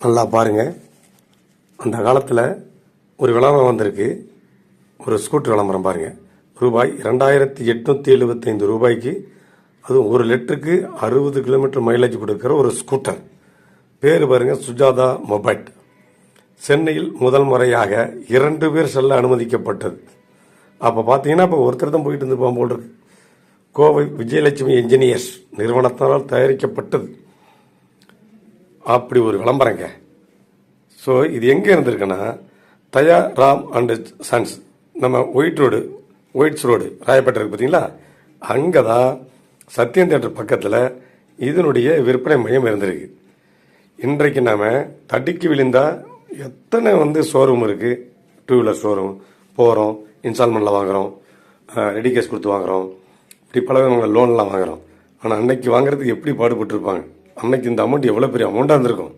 நல்லா பாருங்கள். அந்த காலத்தில் ஒரு விளம்பரம் வந்திருக்கு, ஒரு ஸ்கூட்டர் விளம்பரம் பாருங்கள். ரூபாய் 2875 ரூபாய்க்கு, அதுவும் 1 லிட்டருக்கு 60 கிலோமீட்டர் மைலேஜ் கொடுக்குற ஒரு ஸ்கூட்டர். பேர் பாருங்கள், சுஜாதா மொபைட். சென்னையில் முதல் முறையாக 2 பேர் செல்ல அனுமதிக்கப்பட்டது. அப்போ பார்த்தீங்கன்னா இப்போ ஒருத்தர் தான் போயிட்டு இருந்துப்பான் போல் இருக்கு. கோவை விஜயலட்சுமி என்ஜினியர்ஸ் நிறுவனத்தால் தயாரிக்கப்பட்டது. அப்படி ஒரு விளம்பரங்க. ஸோ இது எங்கே இருந்திருக்குன்னா, தயா ராம் அண்ட் சன்ஸ், நம்ம ஒயிட்ஸ் ரோடு ராயப்பேட்டை இருக்கு பார்த்தீங்களா, அங்கே தான் சத்யம் தியேட்டர் பக்கத்தில் இதனுடைய விற்பனை மையம் இருந்திருக்கு. இன்றைக்கு நாம் தடிக்கு விழுந்தா எத்தனை ஷோரூம் இருக்குது. 2 வீலர் ஷோரூம் போகிறோம், இன்ஸ்டால்மெண்ட்டில் வாங்குகிறோம், ரெடி கேஷ் கொடுத்து வாங்குகிறோம், இப்படி பல லோன்லாம் வாங்குகிறோம். ஆனால் அன்னைக்கு வாங்குறதுக்கு எப்படி பாடுபட்டுருப்பாங்க, அன்னைக்கு இந்த அமௌண்ட் எவ்வளோ பெரிய அமௌண்ட்டாக இருந்திருக்கும்.